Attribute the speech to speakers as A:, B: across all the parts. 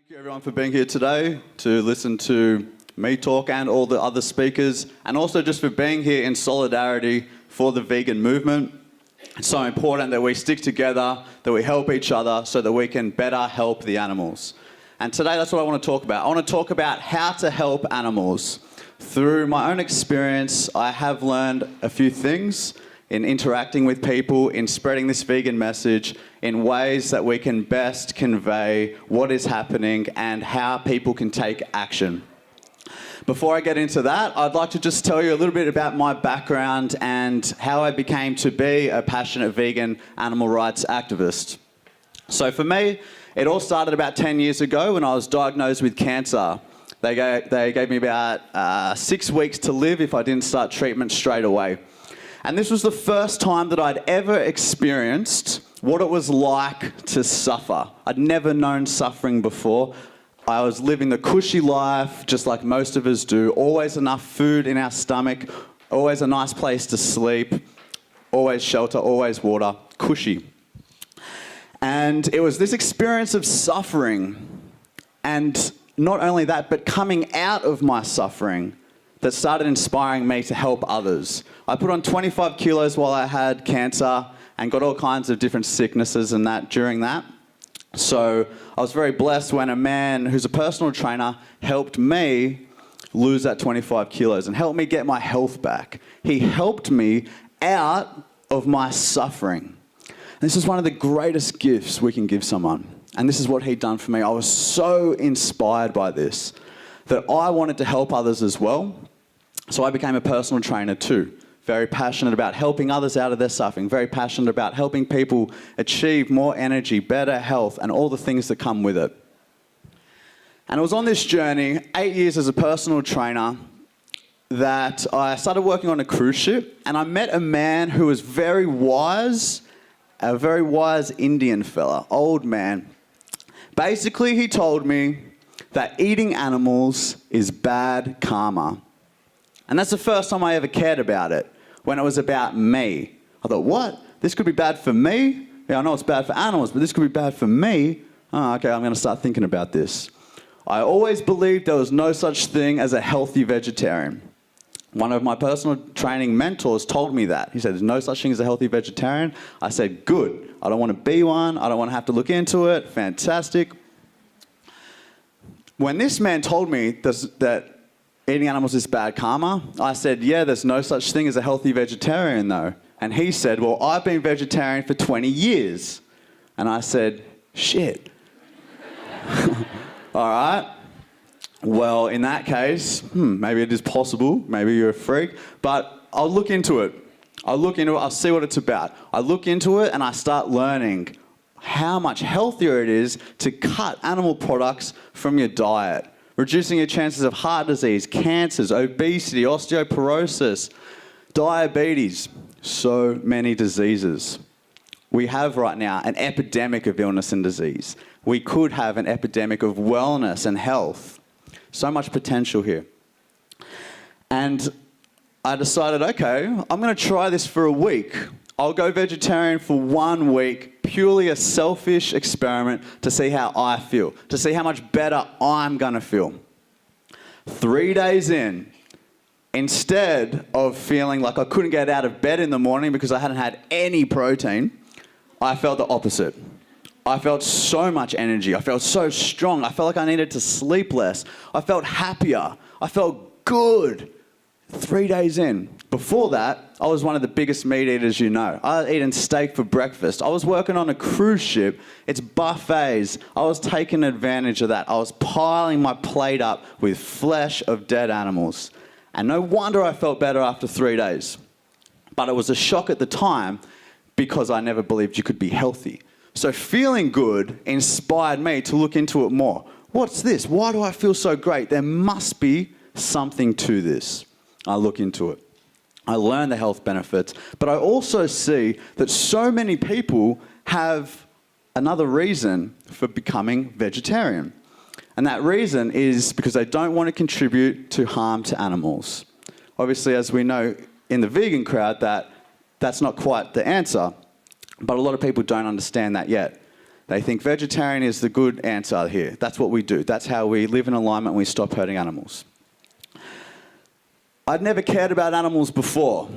A: Thank you everyone for being here today to listen to me talk and all the other speakers, and also just for being here in solidarity for the vegan movement. It's so important that we stick together, that we help each other so that we can better help the animals. And today that's what I want to talk about. I want to talk about how to help animals. Through my own experience, I have learned a few things in interacting with people, in spreading this vegan message, in ways that we can best convey what is happening and how people can take action. Before I get into that, I'd like to just tell you a little bit about my background and how I became to be a passionate vegan animal rights activist. So for me, it all started about 10 years ago when I was diagnosed with cancer. They gave me about 6 weeks to live if I didn't start treatment straight away. And this was the first time that I'd ever experienced what it was like to suffer. I'd never known suffering before. I was living the cushy life, just like most of us do. Always enough food in our stomach, always a nice place to sleep, always shelter, always water, cushy. And it was this experience of suffering, and not only that, but coming out of my suffering, that started inspiring me to help others. I put on 25 kilos while I had cancer and got all kinds of different sicknesses and that during that. So I was very blessed when a man who's a personal trainer helped me lose that 25 kilos and helped me get my health back. He helped me out of my suffering. And this is one of the greatest gifts we can give someone. And this is what he'd done for me. I was so inspired by this that I wanted to help others as well. So I became a personal trainer too. Very passionate about helping others out of their suffering. Very passionate about helping people achieve more energy, better health, and all the things that come with it. And it was on this journey, 8 years as a personal trainer, that I started working on a cruise ship, and I met a man who was very wise, a very wise Indian fella, old man. Basically, he told me that eating animals is bad karma. And that's the first time I ever cared about it, when it was about me. I thought, what? This could be bad for me? Yeah, I know it's bad for animals, but this could be bad for me? Oh, okay, I'm going to start thinking about this. I always believed there was no such thing as a healthy vegetarian. One of my personal training mentors told me that. He said, there's no such thing as a healthy vegetarian. I said, good. I don't want to be one. I don't want to have to look into it. Fantastic. When this man told me that eating animals is bad karma, I said, yeah, there's no such thing as a healthy vegetarian though. And he said, well, I've been vegetarian for 20 years. And I said, shit. All right. Well, in that case, maybe it is possible. Maybe you're a freak. But I'll look into it. I'll see what it's about. I look into it and I start learning how much healthier it is to cut animal products from your diet, reducing your chances of heart disease, cancers, obesity, osteoporosis, diabetes, so many diseases. We have right now an epidemic of illness and disease. We could have an epidemic of wellness and health. So much potential here. And I decided, okay, I'm going to try this for a week. I'll go vegetarian for 1 week, purely a selfish experiment to see how I feel, to see how much better I'm going to feel. 3 days in, instead of feeling like I couldn't get out of bed in the morning because I hadn't had any protein, I felt the opposite. I felt so much energy. I felt so strong. I felt like I needed to sleep less. I felt happier. I felt good. 3 days in. Before that, I was one of the biggest meat eaters you know. I was eating steak for breakfast. I was working on a cruise ship. It's buffets. I was taking advantage of that. I was piling my plate up with flesh of dead animals. And no wonder I felt better after 3 days. But it was a shock at the time because I never believed you could be healthy. So feeling good inspired me to look into it more. What's this? Why do I feel so great? There must be something to this. I look into it. I learn the health benefits, but I also see that so many people have another reason for becoming vegetarian. And that reason is because they don't want to contribute to harm to animals. Obviously, as we know in the vegan crowd, that's not quite the answer, but a lot of people don't understand that yet. They think vegetarian is the good answer here. That's what we do. That's how we live in alignment and we stop hurting animals. I'd never cared about animals before.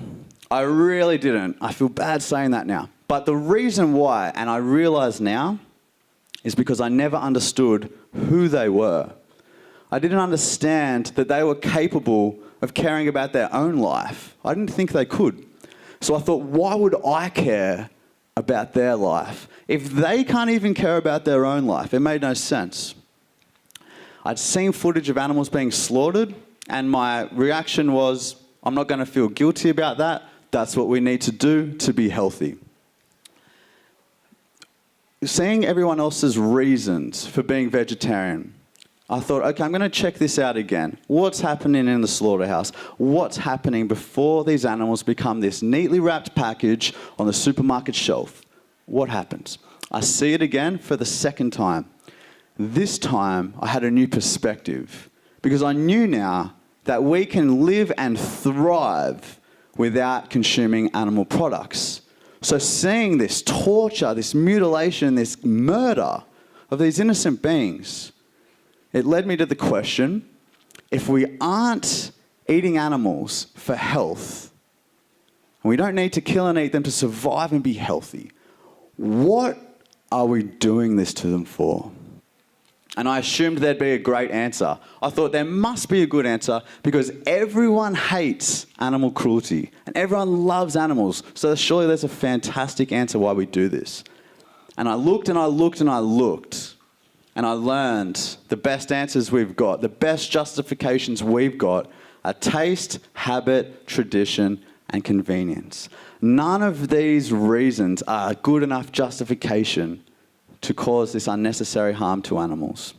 A: I really didn't. I feel bad saying that now. But the reason why, and I realise now, is because I never understood who they were. I didn't understand that they were capable of caring about their own life. I didn't think they could. So I thought, why would I care about their life? If they can't even care about their own life, it made no sense. I'd seen footage of animals being slaughtered, and my reaction was, I'm not going to feel guilty about that. That's what we need to do to be healthy. Seeing everyone else's reasons for being vegetarian, I thought, okay, I'm going to check this out again. What's happening in the slaughterhouse? What's happening before these animals become this neatly wrapped package on the supermarket shelf? What happens? I see it again for the second time. This time, I had a new perspective because I knew now that we can live and thrive without consuming animal products. So seeing this torture, this mutilation, this murder of these innocent beings, it led me to the question, if we aren't eating animals for health, and we don't need to kill and eat them to survive and be healthy, what are we doing this to them for? And I assumed there'd be a great answer. I thought there must be a good answer because everyone hates animal cruelty and everyone loves animals. So surely there's a fantastic answer why we do this. And I looked and I looked and I looked and I learned the best answers we've got, the best justifications we've got are taste, habit, tradition, and convenience. None of these reasons are a good enough justification to cause this unnecessary harm to animals.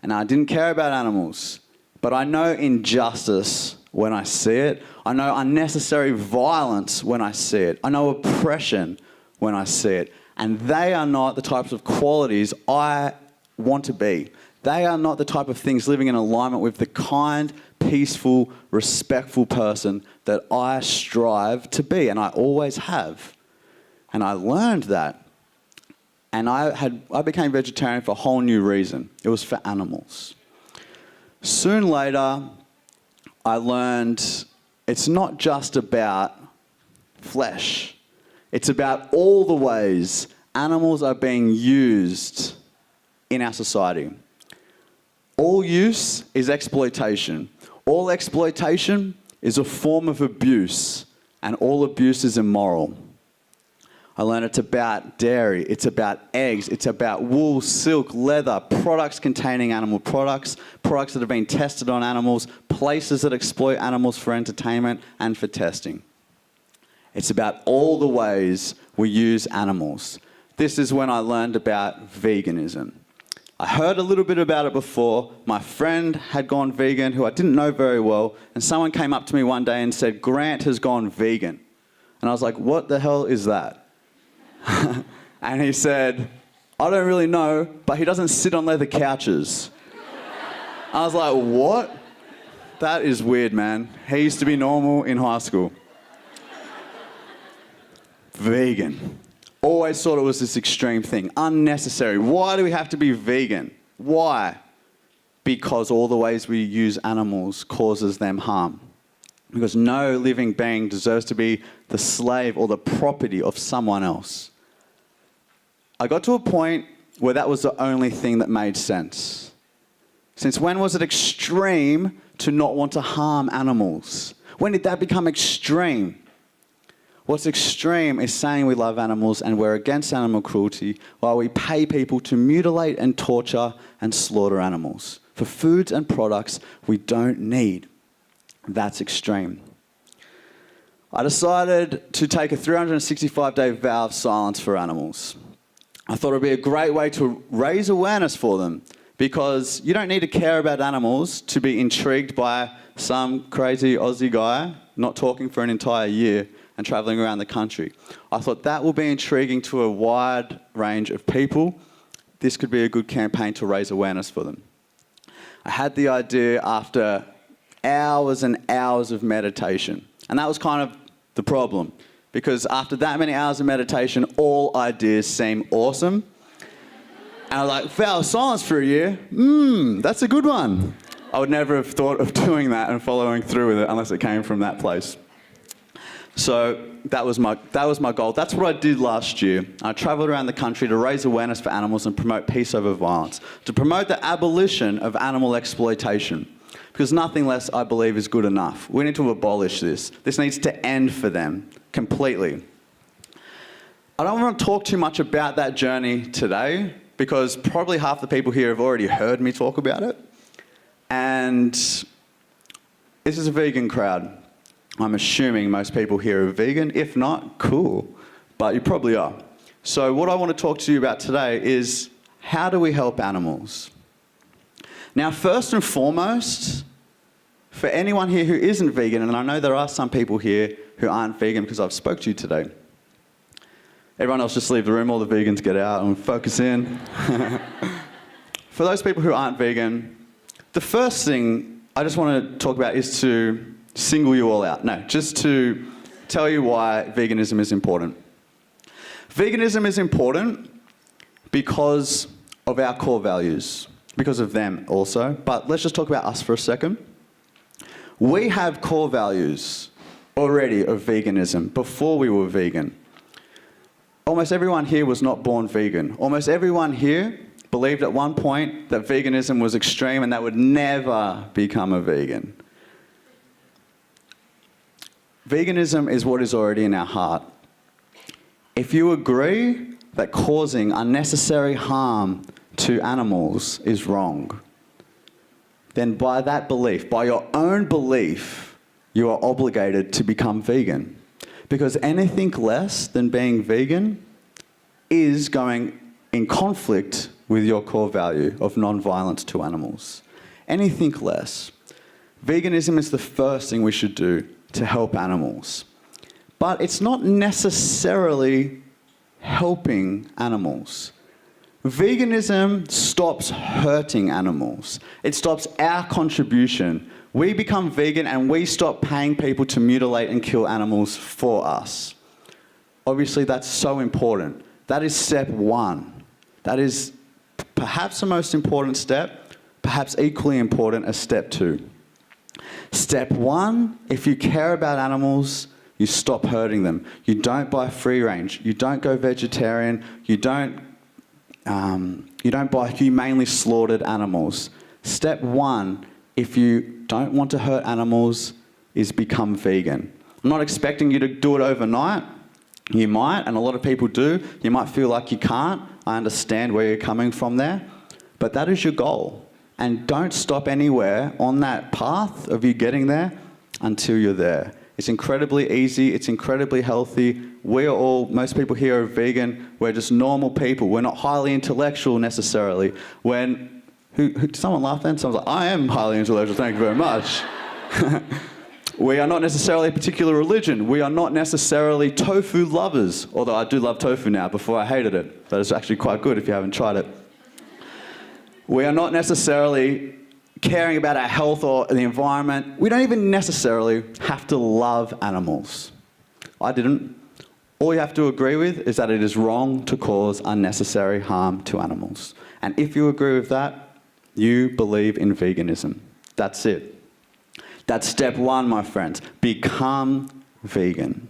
A: And I didn't care about animals, but I know injustice when I see it. I know unnecessary violence when I see it. I know oppression when I see it. And they are not the types of qualities I want to be. They are not the type of things living in alignment with the kind, peaceful, respectful person that I strive to be, and I always have. And I learned that. And I became vegetarian for a whole new reason. It was for animals. Soon later, I learned it's not just about flesh. It's about all the ways animals are being used in our society. All use is exploitation. All exploitation is a form of abuse, and all abuse is immoral. I learned it's about dairy, it's about eggs, it's about wool, silk, leather, products containing animal products, products that have been tested on animals, places that exploit animals for entertainment and for testing. It's about all the ways we use animals. This is when I learned about veganism. I heard a little bit about it before. My friend had gone vegan, who I didn't know very well, and someone came up to me one day and said, Grant has gone vegan. And I was like, what the hell is that? And he said, I don't really know, but he doesn't sit on leather couches. I was like, what? That is weird, man. He used to be normal in high school. Vegan. Always thought it was this extreme thing. Unnecessary. Why do we have to be vegan? Why? Because all the ways we use animals causes them harm. Because no living being deserves to be the slave or the property of someone else. I got to a point where that was the only thing that made sense. Since when was it extreme to not want to harm animals? When did that become extreme? What's extreme is saying we love animals and we're against animal cruelty while we pay people to mutilate and torture and slaughter animals for foods and products we don't need. That's extreme. I decided to take a 365-day vow of silence for animals. I thought it would be a great way to raise awareness for them because you don't need to care about animals to be intrigued by some crazy Aussie guy not talking for an entire year and travelling around the country. I thought that will be intriguing to a wide range of people. This could be a good campaign to raise awareness for them. I had the idea after hours and hours of meditation. And that was kind of the problem, because after that many hours of meditation, all ideas seem awesome, And I was like, vow of silence for a year? That's a good one. I would never have thought of doing that and following through with it unless it came from that place. So that was my goal. That's what I did last year. I travelled around the country to raise awareness for animals and promote peace over violence, to promote the abolition of animal exploitation. Because nothing less, I believe, is good enough. We need to abolish this. This needs to end for them completely. I don't want to talk too much about that journey today because probably half the people here have already heard me talk about it. And this is a vegan crowd. I'm assuming most people here are vegan. If not, cool. But you probably are. So what I want to talk to you about today is how do we help animals? Now, first and foremost, for anyone here who isn't vegan, and I know there are some people here who aren't vegan because I've spoke to you today. Everyone else just leave the room, all the vegans get out and focus in. For those people who aren't vegan, the first thing I just want to talk about is to single you all out. No, just to tell you why veganism is important. Veganism is important because of our core values, because of them also. But let's just talk about us for a second. We have core values already of veganism before we were vegan. Almost everyone here was not born vegan. Almost everyone here believed at one point that veganism was extreme and that would never become a vegan. Veganism is what is already in our heart. If you agree that causing unnecessary harm to animals is wrong, then by that belief, by your own belief, you are obligated to become vegan. Because anything less than being vegan is going in conflict with your core value of non-violence to animals. Anything less. Veganism is the first thing we should do to help animals. But it's not necessarily helping animals. Veganism stops hurting animals. It stops our contribution. We become vegan and we stop paying people to mutilate and kill animals for us. Obviously, that's so important. That is step one. That is perhaps the most important step, perhaps equally important as step two. Step one, if you care about animals, you stop hurting them. You don't buy free range. You don't go vegetarian. You don't buy humanely slaughtered animals. Step one, if you don't want to hurt animals, is become vegan. I'm not expecting you to do it overnight. You might, and a lot of people do. You might feel like you can't. I understand where you're coming from there. But that is your goal. And don't stop anywhere on that path of you getting there until you're there. It's incredibly easy. It's incredibly healthy. Most people here are vegan. We're just normal people. We're not highly intellectual necessarily. Did someone laugh then? Someone's like, I am highly intellectual, thank you very much. We are not necessarily a particular religion. We are not necessarily tofu lovers, although I do love tofu now. Before I hated it. That is actually quite good if you haven't tried it. We are not necessarily caring about our health or the environment. We don't even necessarily have to love animals. I didn't. All you have to agree with is that it is wrong to cause unnecessary harm to animals. And if you agree with that, you believe in veganism. That's it. That's step one, my friends. Become vegan.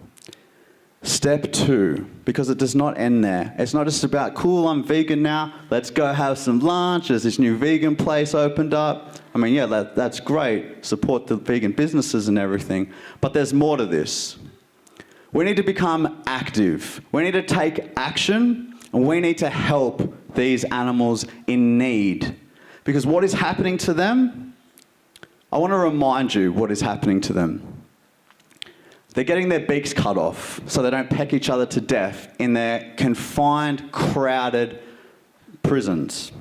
A: Step two, because it does not end there. It's not just about, cool, I'm vegan now, let's go have some lunch, there's this new vegan place opened up. I mean, yeah, that's great, support the vegan businesses and everything, but there's more to this. We need to become active. We need to take action, and we need to help these animals in need. Because what is happening to them, I want to remind you what is happening to them. They're getting their beaks cut off so they don't peck each other to death in their confined, crowded prisons.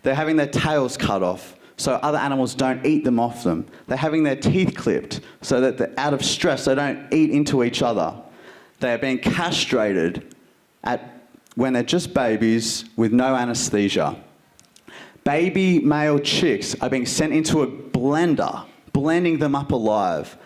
A: They're having their tails cut off so other animals don't eat them off them. They're having their teeth clipped so that they're out of stress, they don't eat into each other. They are being castrated when they're just babies with no anesthesia. Baby male chicks are being sent into a blender, blending them up alive.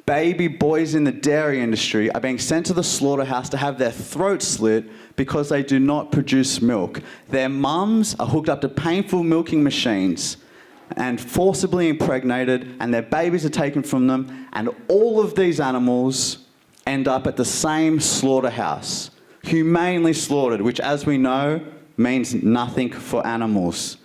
A: Baby boys in the dairy industry are being sent to the slaughterhouse to have their throats slit because they do not produce milk. Their mums are hooked up to painful milking machines and forcibly impregnated, and their babies are taken from them, and all of these animals end up at the same slaughterhouse, humanely slaughtered, which, as we know, means nothing for animals.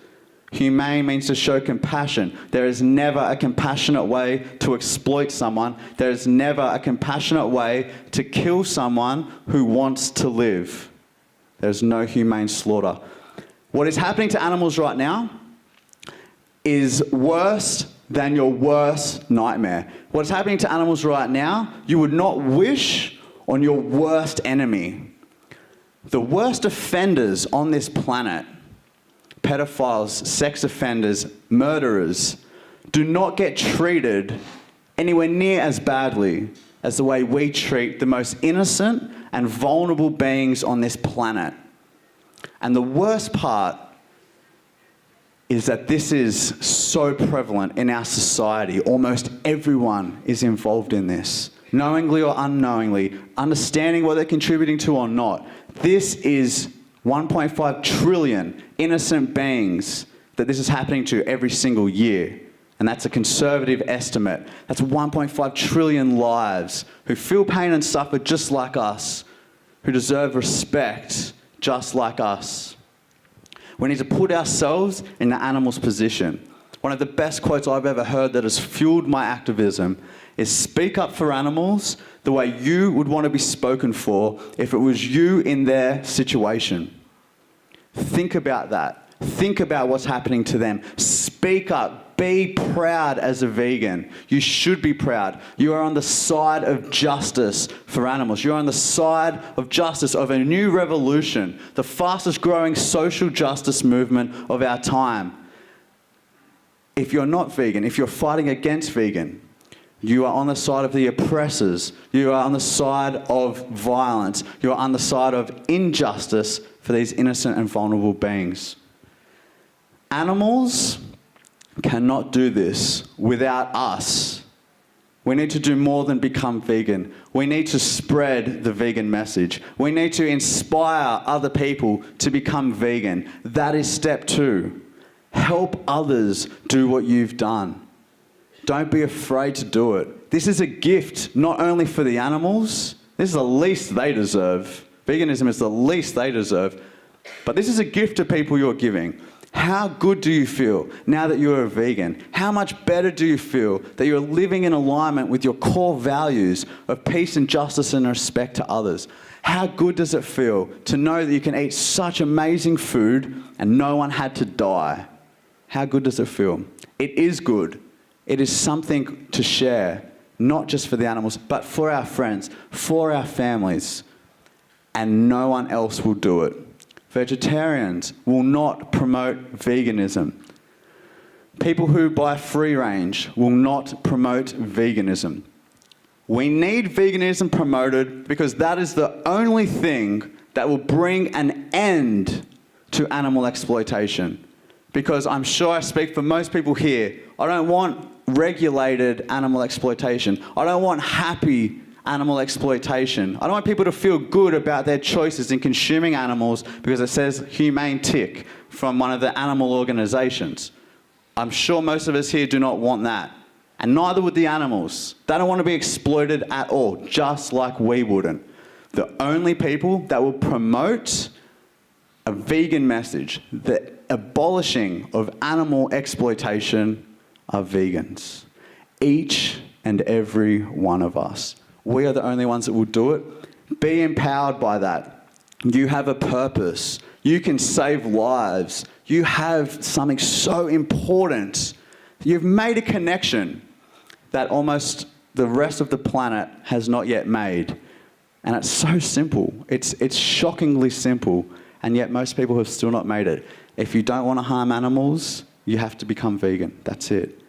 A: Humane means to show compassion. There is never a compassionate way to exploit someone. There is never a compassionate way to kill someone who wants to live. There's no humane slaughter. What is happening to animals right now is worse than your worst nightmare. What's happening to animals right now, you would not wish on your worst enemy. The worst offenders on this planet, pedophiles, sex offenders, murderers, do not get treated anywhere near as badly as the way we treat the most innocent and vulnerable beings on this planet. And the worst part is that this is so prevalent in our society. Almost everyone is involved in this, knowingly or unknowingly, understanding what they're contributing to or not. This is 1.5 trillion innocent beings that this is happening to every single year. And that's a conservative estimate. That's 1.5 trillion lives who feel pain and suffer just like us, who deserve respect just like us. We need to put ourselves in the animal's position. One of the best quotes I've ever heard that has fueled my activism is, speak up for animals the way you would want to be spoken for if it was you in their situation. Think about that. Think about what's happening to them. Speak up. Be proud as a vegan. You should be proud. You are on the side of justice for animals. You're on the side of justice of a new revolution, the fastest growing social justice movement of our time. If you're not vegan, if you're fighting against vegan, you are on the side of the oppressors. You are on the side of violence. You are on the side of injustice for these innocent and vulnerable beings. Animals cannot do this without us. We need to do more than become vegan. We need to spread the vegan message. We need to inspire other people to become vegan. That is step 2. Help others do what you've done. Don't be afraid to do it. This is a gift not only for the animals, this is the least they deserve. Veganism is the least they deserve. But this is a gift to people you're giving. How good do you feel now that you're a vegan? How much better do you feel that you're living in alignment with your core values of peace and justice and respect to others? How good does it feel to know that you can eat such amazing food and no one had to die? How good does it feel? It is good. It is something to share, not just for the animals, but for our friends, for our families, and no one else will do it. Vegetarians will not promote veganism. People who buy free range will not promote veganism. We need veganism promoted because that is the only thing that will bring an end to animal exploitation. Because I'm sure I speak for most people here, I don't want regulated animal exploitation. I don't want happy animal exploitation. I don't want people to feel good about their choices in consuming animals because it says humane tick from one of the animal organisations. I'm sure most of us here do not want that. And neither would the animals. They don't want to be exploited at all, just like we wouldn't. The only people that will promote a vegan message, the abolishing of animal exploitation, are vegans. Each and every one of us. We are the only ones that will do it. Be empowered by that. You have a purpose. You can save lives. You have something so important. You've made a connection that almost the rest of the planet has not yet made. And it's so simple. It's shockingly simple. And yet most people have still not made it. If you don't want to harm animals, you have to become vegan. That's it.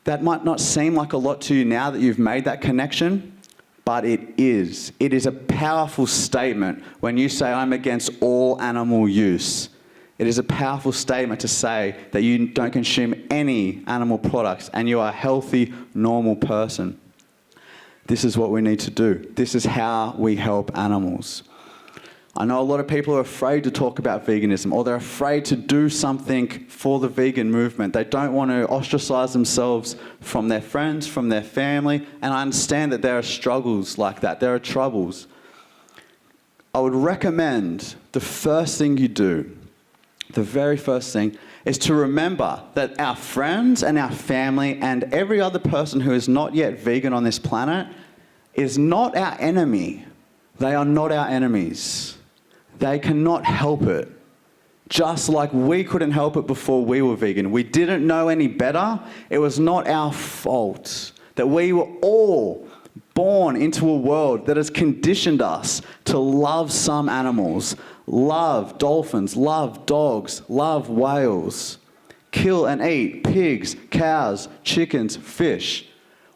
A: That might not seem like a lot to you now that you've made that connection, but it is. It is a powerful statement when you say, I'm against all animal use. It is a powerful statement to say that you don't consume any animal products and you are a healthy, normal person. This is what we need to do. This is how we help animals. I know a lot of people are afraid to talk about veganism, or they're afraid to do something for the vegan movement. They don't want to ostracize themselves from their friends, from their family, and I understand that there are struggles like that. There are troubles. I would recommend the first thing you do, the very first thing, is to remember that our friends and our family and every other person who is not yet vegan on this planet is not our enemy. They are not our enemies. They cannot help it. Just like we couldn't help it before we were vegan. We didn't know any better. It was not our fault that we were all born into a world that has conditioned us to love some animals, love dolphins, love dogs, love whales, kill and eat pigs, cows, chickens, fish.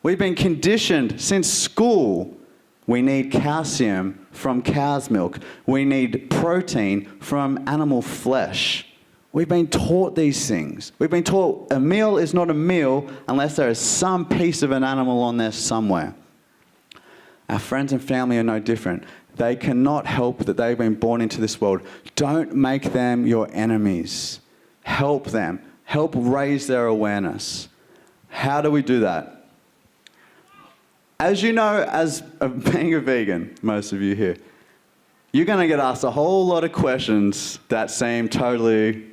A: We've been conditioned since school. We need calcium from cow's milk. We need protein from animal flesh. We've been taught these things. We've been taught a meal is not a meal unless there is some piece of an animal on there somewhere. Our friends and family are no different. They cannot help that they've been born into this world. Don't make them your enemies. Help them. Help raise their awareness. How do we do that? As you know, as being a vegan, most of you here, you're going to get asked a whole lot of questions that seem totally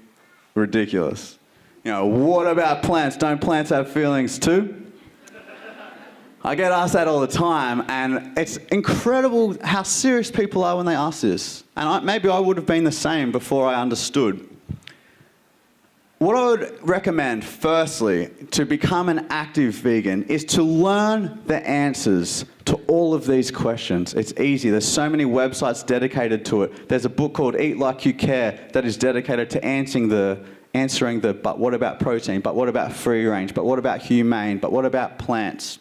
A: ridiculous. You know, what about plants? Don't plants have feelings too? I get asked that all the time, and it's incredible how serious people are when they ask this. And maybe I would have been the same before I understood. What I would recommend, firstly, to become an active vegan is to learn the answers to all of these questions. It's easy. There's so many websites dedicated to it. There's a book called Eat Like You Care that is dedicated to answering the but what about protein, but what about free range, but what about humane, but what about plants?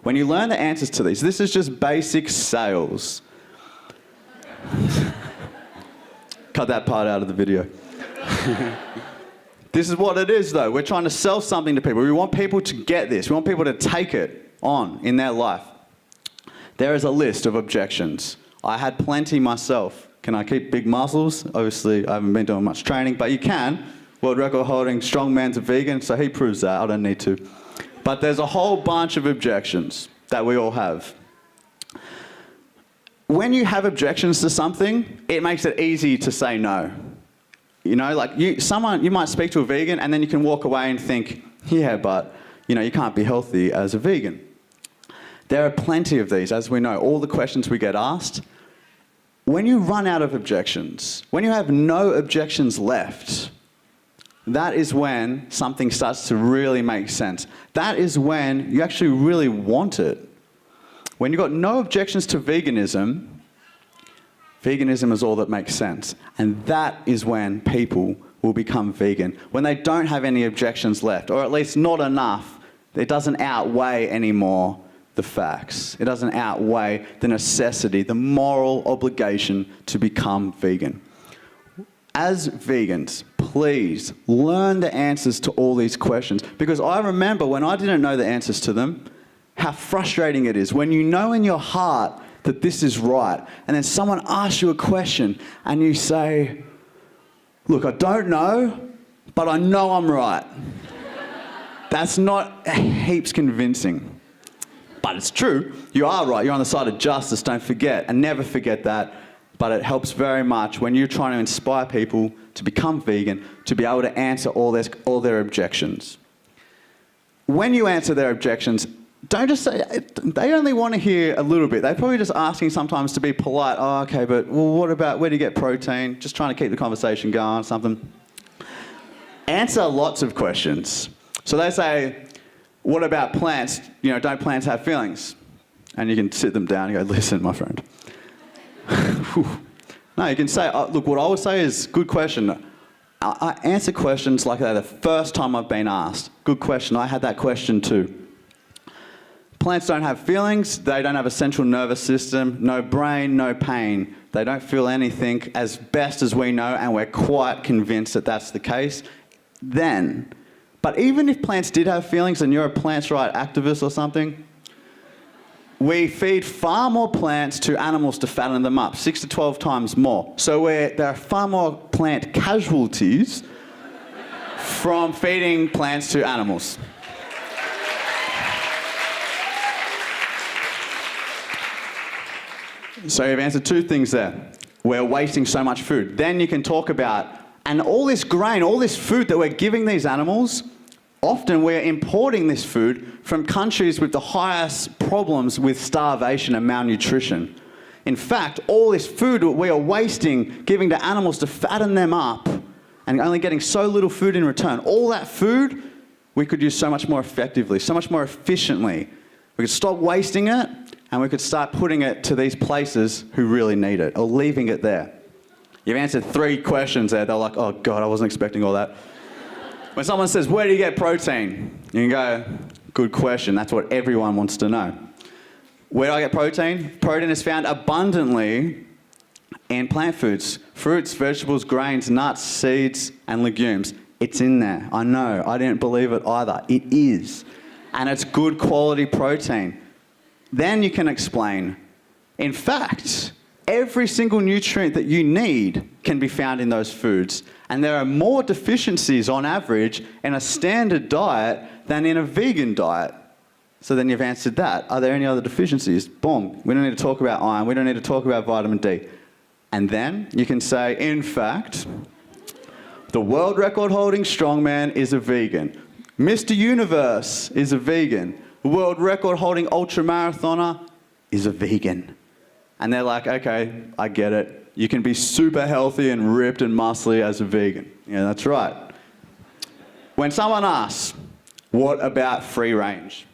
A: When you learn the answers to these, this is just basic sales. Cut that part out of the video. This is what it is, though. We're trying to sell something to people. We want people to get this. We want people to take it on in their life. There is a list of objections. I had plenty myself. Can I keep big muscles? Obviously, I haven't been doing much training, but you can. World record holding strongman's a vegan, so he proves that. I don't need to. But there's a whole bunch of objections that we all have. When you have objections to something, it makes it easy to say no. You know, like you might speak to a vegan and then you can walk away and think, yeah, but you can't be healthy as a vegan. There are plenty of these, as we know, all the questions we get asked. When you run out of objections, when you have no objections left, that is when something starts to really make sense. That is when you actually really want it. When you've got no objections to veganism, veganism is all that makes sense. And that is when people will become vegan. When they don't have any objections left, or at least not enough, it doesn't outweigh anymore the facts. It doesn't outweigh the necessity, the moral obligation to become vegan. As vegans, please learn the answers to all these questions. Because I remember when I didn't know the answers to them, how frustrating it is when you know in your heart that this is right, and then someone asks you a question and you say, look, I don't know, but I know I'm right. That's not heaps convincing. But it's true. You are right. You're on the side of justice. Don't forget, and never forget that. But it helps very much when you're trying to inspire people to become vegan, to be able to answer all their objections. When you answer their objections, don't just say, they only want to hear a little bit. They're probably just asking sometimes to be polite. Oh, okay, but well, what about, where do you get protein? Just trying to keep the conversation going, something. Answer lots of questions. So they say, what about plants? Don't plants have feelings? And you can sit them down and go, listen, my friend. No, you can say, look, what I would say is, good question. I answer questions like that the first time I've been asked. Good question. I had that question too. Plants don't have feelings, they don't have a central nervous system, no brain, no pain. They don't feel anything as best as we know, and we're quite convinced that that's the case. But even if plants did have feelings and you're a plants' right activist or something, we feed far more plants to animals to fatten them up, 6 to 12 times more. So there are far more plant casualties from feeding plants to animals. So you've answered two things there. We're wasting so much food. Then you can talk about, and all this grain, all this food that we're giving these animals, often we're importing this food from countries with the highest problems with starvation and malnutrition. In fact, all this food we are wasting, giving to animals to fatten them up, and only getting so little food in return. All that food we could use so much more effectively, so much more efficiently. We could stop wasting it, and we could start putting it to these places who really need it, or leaving it there. You've answered 3 questions there. They're like, oh God, I wasn't expecting all that. When someone says, where do you get protein? You can go, good question. That's what everyone wants to know. Where do I get protein? Protein is found abundantly in plant foods. Fruits, vegetables, grains, nuts, seeds, and legumes. It's in there. I know. I didn't believe it either. It is. And it's good quality protein. Then you can explain, in fact, every single nutrient that you need can be found in those foods. And there are more deficiencies on average in a standard diet than in a vegan diet. So then you've answered that. Are there any other deficiencies? Boom. We don't need to talk about iron. We don't need to talk about vitamin D. And then you can say, in fact, the world record holding strongman is a vegan. Mr. Universe is a vegan. The world record holding ultramarathoner is a vegan. And they're like, okay, I get it. You can be super healthy and ripped and muscly as a vegan. Yeah, that's right. When someone asks, what about free range?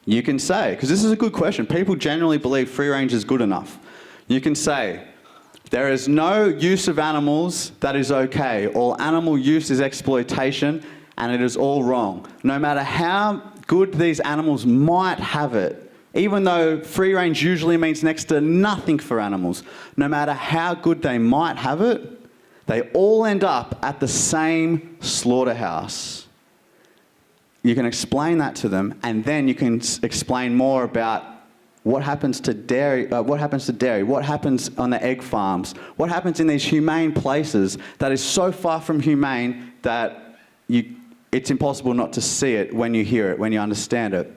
A: You can say, because this is a good question. People generally believe free range is good enough. You can say, there is no use of animals that is okay. All animal use is exploitation, and it is all wrong. No matter how good these animals might have it, even though free range usually means next to nothing for animals, no matter how good they might have it, they all end up at the same slaughterhouse. You can explain that to them, and then you can explain more about what happens to dairy, what happens on the egg farms, what happens in these humane places that is so far from humane that it's impossible not to see it when you hear it, when you understand it.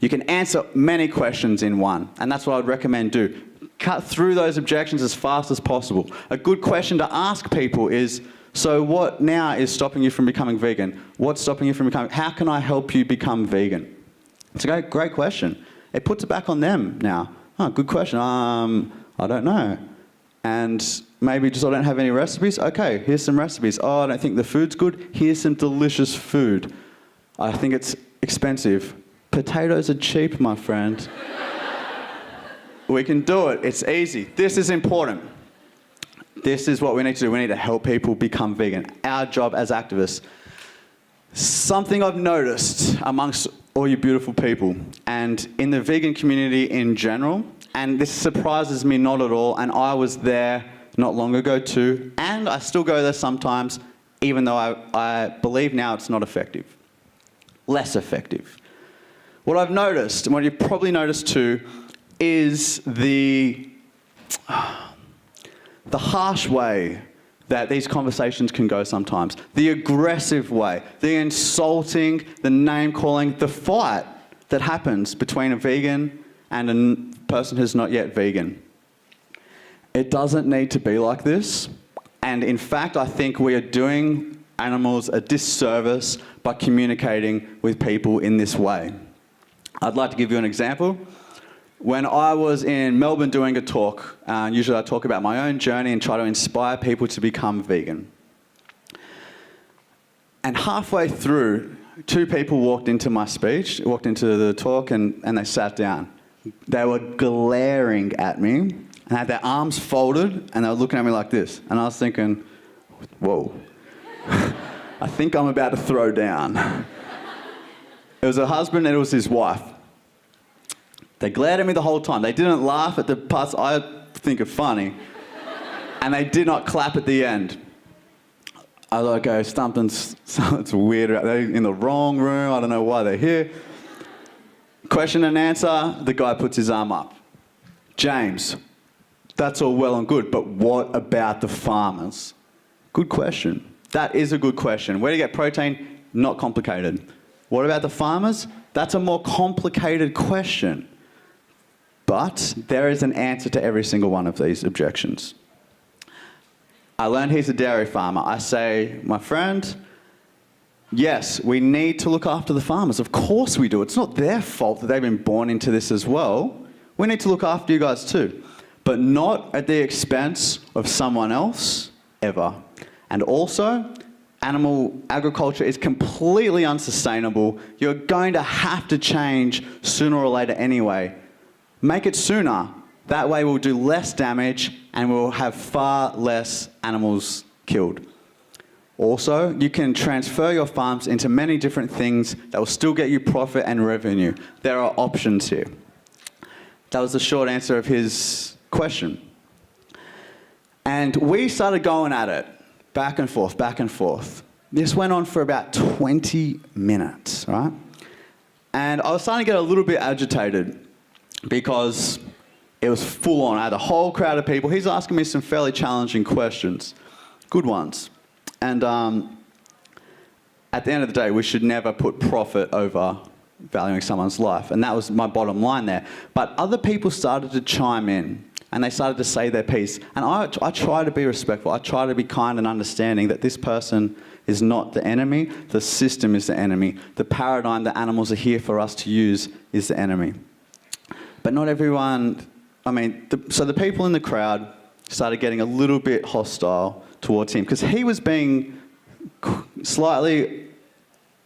A: You can answer many questions in one, and that's what I'd recommend do. Cut through those objections as fast as possible. A good question to ask people is, so what now is stopping you from becoming vegan? What's stopping you from becoming, how can I help you become vegan? It's a great question. It puts it back on them now. Oh, good question. I don't know. And maybe just I don't have any recipes. Okay, here's some recipes. Oh, I don't think the food's good. Here's some delicious food. I think it's expensive. Potatoes are cheap, my friend. We can do it. It's easy. This is important. This is what we need to do. We need to help people become vegan. Our job as activists. Something I've noticed amongst all you beautiful people and in the vegan community in general, and this surprises me not at all, and I was there not long ago too, and I still go there sometimes, even though I believe now it's not effective. Less effective. What I've noticed, and what you've probably noticed too, is the harsh way that these conversations can go sometimes. The aggressive way, the insulting, the name-calling, the fight that happens between a vegan and a person who's not yet vegan. It doesn't need to be like this. And in fact, I think we are doing animals a disservice by communicating with people in this way. I'd like to give you an example. When I was in Melbourne doing a talk, usually I talk about my own journey and try to inspire people to become vegan. And halfway through, 2 people walked into my speech, walked into the talk, and they sat down. They were glaring at me and had their arms folded, and they were looking at me like this. And I was thinking, whoa, I think I'm about to throw down. It was a husband and it was his wife. They glared at me the whole time. They didn't laugh at the parts I think are funny. And they did not clap at the end. I was like, okay, something's weird. They're in the wrong room. I don't know why they're here. Question and answer, the guy puts his arm up. James, that's all well and good, but what about the farmers? Good question. That is a good question. Where do you get protein? Not complicated. What about the farmers? That's a more complicated question. But there is an answer to every single one of these objections. I learned he's a dairy farmer. I say, my friend, yes, we need to look after the farmers. Of course we do. It's not their fault that they've been born into this as well. We need to look after you guys too. But not at the expense of someone else, ever. And also, animal agriculture is completely unsustainable. You're going to have to change sooner or later anyway. Make it sooner. That way we'll do less damage and we'll have far less animals killed. Also, you can transfer your farms into many different things that will still get you profit and revenue. There are options here. That was the short answer of his question. And we started going at it, back and forth, back and forth. This went on for about 20 minutes, right? And I was starting to get a little bit agitated because it was full on. I had a whole crowd of people. He's asking me some fairly challenging questions, good ones. And at the end of the day, we should never put profit over valuing someone's life. And that was my bottom line there. But other people started to chime in and they started to say their piece. And I try to be respectful. I try to be kind and understanding that this person is not the enemy. The system is the enemy. The paradigm that animals are here for us to use is the enemy. But not everyone, so the people in the crowd started getting a little bit hostile towards him because he was being slightly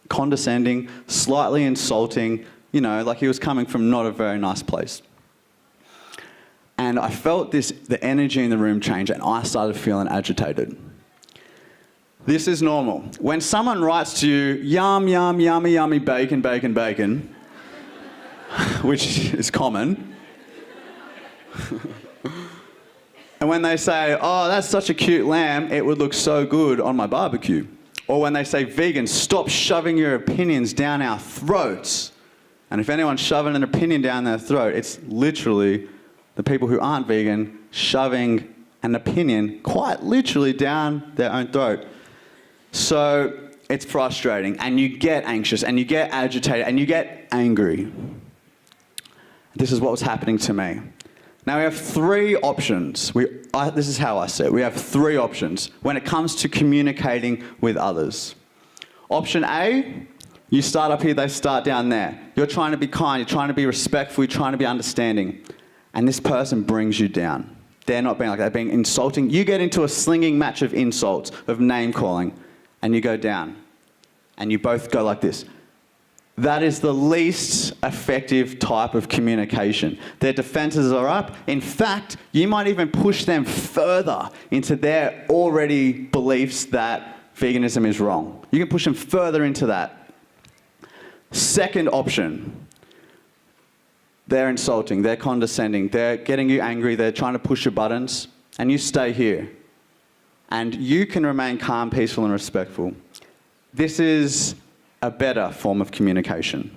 A: condescending, slightly insulting, like he was coming from not a very nice place. And I felt the energy in the room change and I started feeling agitated. This is normal. When someone writes to you, yum, yum, yummy, yummy, bacon, bacon, bacon, which is common. And when they say, oh, that's such a cute lamb, it would look so good on my barbecue. Or when they say, vegan, stop shoving your opinions down our throats. And if anyone's shoving an opinion down their throat, it's literally the people who aren't vegan shoving an opinion quite literally down their own throat. So it's frustrating, and you get anxious, and you get agitated, and you get angry. This is what was happening to me. Now we have three options. This is how I see it. We have three options when it comes to communicating with others. Option A, you start up here, they start down there. You're trying to be kind, you're trying to be respectful, you're trying to be understanding. And this person brings you down. They're not being like that, they're being insulting. You get into a slinging match of insults, of name calling, and you go down. And you both go like this. That is the least effective type of communication. Their defenses are up. In fact, you might even push them further into their already beliefs that veganism is wrong. You can push them further into that. Second option, they're insulting, they're condescending, they're getting you angry, they're trying to push your buttons, and you stay here. And you can remain calm, peaceful, and respectful. This is a better form of communication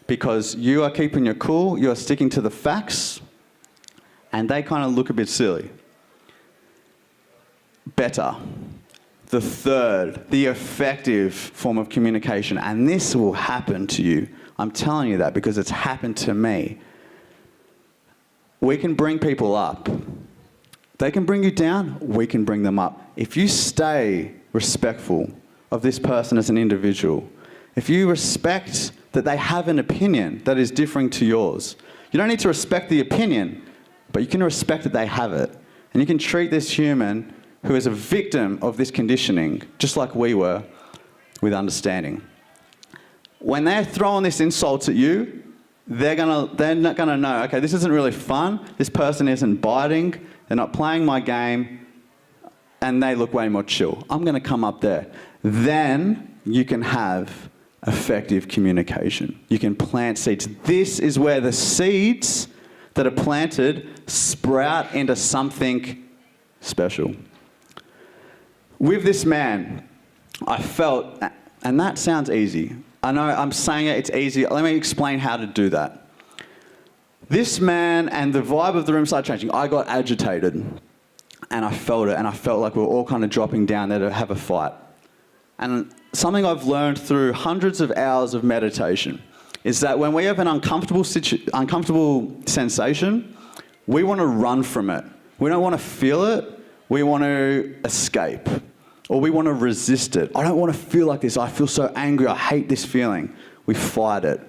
A: because you are keeping your cool, you are sticking to the facts, and they kind of look a bit silly. Better. The third, the effective form of communication, and this will happen to you. I'm telling you that because it's happened to me. We can bring people up. They can bring you down, we can bring them up. If you stay respectful of this person as an individual, if you respect that they have an opinion that is differing to yours, you don't need to respect the opinion, but you can respect that they have it. And you can treat this human who is a victim of this conditioning, just like we were, with understanding. When they're throwing these insults at you, they're not gonna know, okay, this isn't really fun, this person isn't biting, they're not playing my game, and they look way more chill. I'm gonna come up there. Then you can have effective communication. You can plant seeds. This is where the seeds that are planted sprout into something special. With this man, I felt, and that sounds easy. I know I'm saying it's easy. Let me explain how to do that. This man and the vibe of the room started changing. I got agitated and I felt it, and I felt like we were all kind of dropping down there to have a fight. And something I've learned through hundreds of hours of meditation is that when we have an uncomfortable sensation, we want to run from it. We don't want to feel it. We want to escape, or we want to resist it. I don't want to feel like this. I feel so angry. I hate this feeling. We fight it.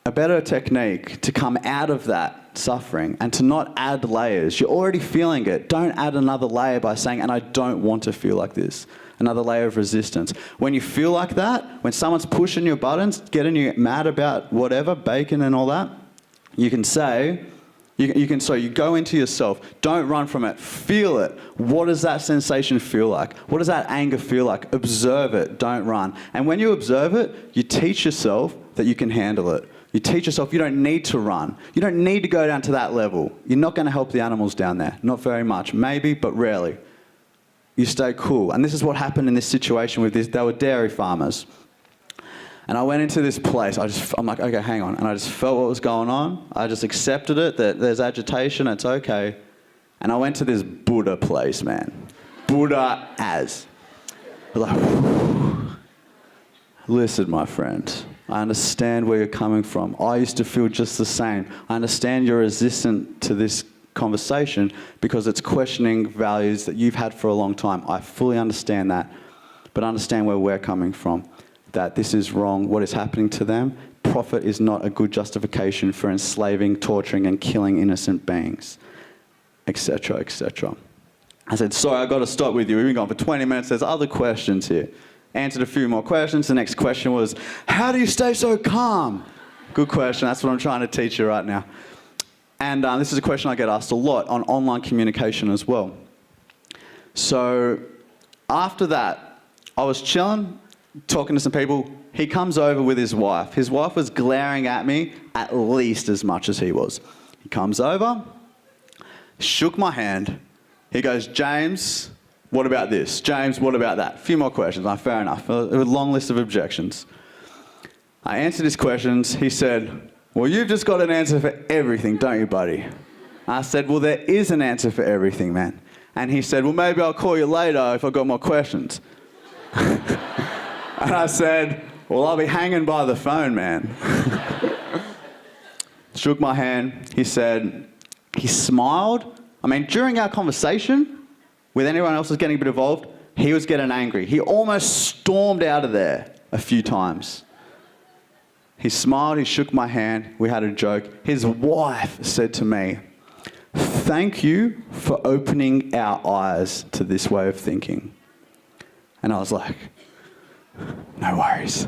A: A better technique to come out of that suffering and to not add layers. You're already feeling it. Don't add another layer by saying, and I don't want to feel like this. Another layer of resistance. When you feel like that, when someone's pushing your buttons, getting you mad about whatever, bacon and all that, you can say, you go into yourself. Don't run from it. Feel it. What does that sensation feel like? What does that anger feel like? Observe it. Don't run. And when you observe it, you teach yourself that you can handle it. You teach yourself you don't need to run. You don't need to go down to that level. You're not going to help the animals down there. Not very much. Maybe, but rarely. You stay cool. And this is what happened in this situation with this. They were dairy farmers. And I went into this place. I'm like, okay, hang on. And I just felt what was going on. I just accepted it, that there's agitation. It's okay. And I went to this Buddha place, man. Buddha as. I was like, whew. Listen, my friend. I understand where you're coming from. I used to feel just the same. I understand you're resistant to this conversation because it's questioning values that you've had for a long time. I fully understand that, but understand where we're coming from, that this is wrong, what is happening to them. Profit is not a good justification for enslaving, torturing, and killing innocent beings, etc., etc. I said, sorry, I've got to stop with you. We've been going for 20 minutes. There's other questions here. Answered a few more questions. The next question was, how do you stay so calm? Good question. That's what I'm trying to teach you right now. And this is a question I get asked a lot on online communication as well. So after that, I was chilling, talking to some people. He comes over with his wife. His wife was glaring at me at least as much as he was. He comes over, shook my hand. He goes, James, what about this? James, what about that? A few more questions. Fair enough. A long list of objections. I answered his questions. He said, well, you've just got an answer for everything, don't you, buddy? I said, well, there is an answer for everything, man. And he said, well, maybe I'll call you later if I've got more questions. And I said, well, I'll be hanging by the phone, man. Shook my hand. He said, he smiled. I mean, during our conversation, with anyone else was getting a bit involved, he was getting angry. He almost stormed out of there a few times. He smiled, he shook my hand, we had a joke. His wife said to me, thank you for opening our eyes to this way of thinking. And I was like, no worries.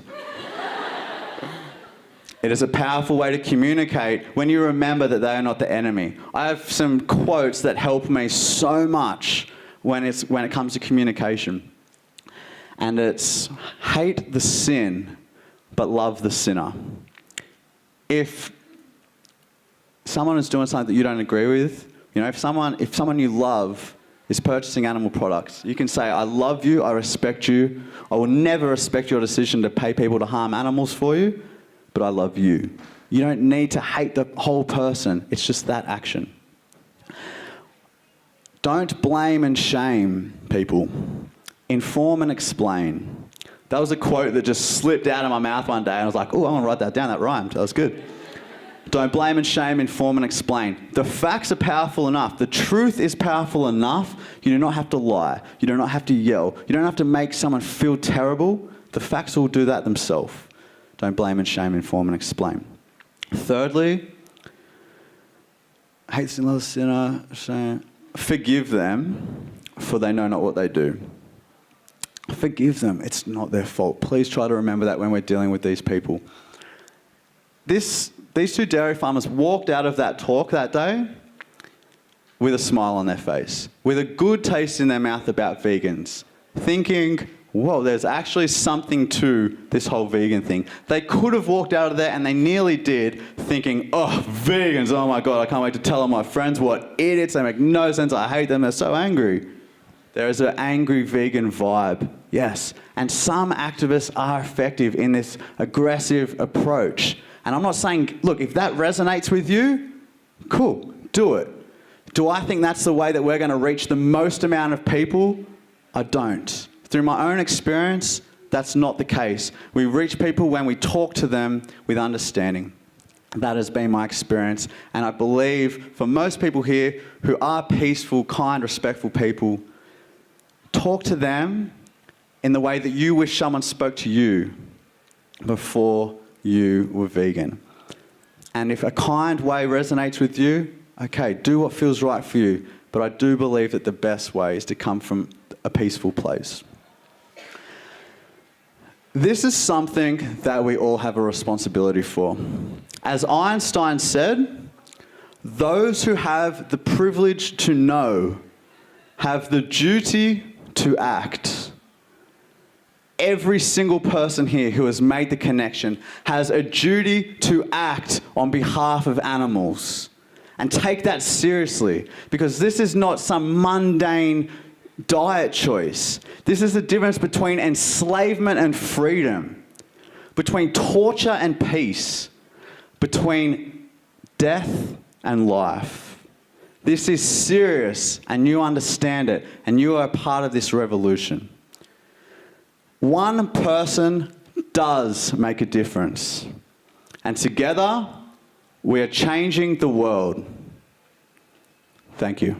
A: It is a powerful way to communicate when you remember that they are not the enemy. I have some quotes that help me so much when it comes to communication. And it's, hate the sin, but love the sinner. If someone is doing something that you don't agree with, if someone you love is purchasing animal products, you can say, I love you, I respect you, I will never respect your decision to pay people to harm animals for you, but I love you. You don't need to hate the whole person, it's just that action. Don't blame and shame people. Inform and explain. That was a quote that just slipped out of my mouth one day, and I was like, oh, I want to write that down. That rhymed. That was good. Don't blame and shame, inform and explain. The facts are powerful enough. The truth is powerful enough. You do not have to lie. You do not have to yell. You don't have to make someone feel terrible. The facts will do that themselves. Don't blame and shame, inform and explain. Thirdly, hate sin, love the sinner, shame. Forgive them, for they know not what they do. Forgive them. It's not their fault. Please try to remember that when we're dealing with these people. These two dairy farmers walked out of that talk that day with a smile on their face, with a good taste in their mouth about vegans, thinking, whoa, there's actually something to this whole vegan thing. They could have walked out of there, and they nearly did, thinking, oh, vegans, oh my God, I can't wait to tell all my friends what idiots, they make no sense, I hate them, they're so angry. There is an angry vegan vibe, yes. And some activists are effective in this aggressive approach. And I'm not saying, look, if that resonates with you, cool, do it. Do I think that's the way that we're going to reach the most amount of people? I don't. Through my own experience, that's not the case. We reach people when we talk to them with understanding. That has been my experience. And I believe for most people here who are peaceful, kind, respectful people, talk to them in the way that you wish someone spoke to you before you were vegan. And if a kind way resonates with you, okay, do what feels right for you. But I do believe that the best way is to come from a peaceful place. This is something that we all have a responsibility for. As Einstein said, those who have the privilege to know have the duty to act. Every single person here who has made the connection has a duty to act on behalf of animals. And take that seriously, because this is not some mundane diet choice. This is the difference between enslavement and freedom, between torture and peace, between death and life. This is serious, and you understand it, and you are a part of this revolution. One person does make a difference, and together we are changing the world. Thank you.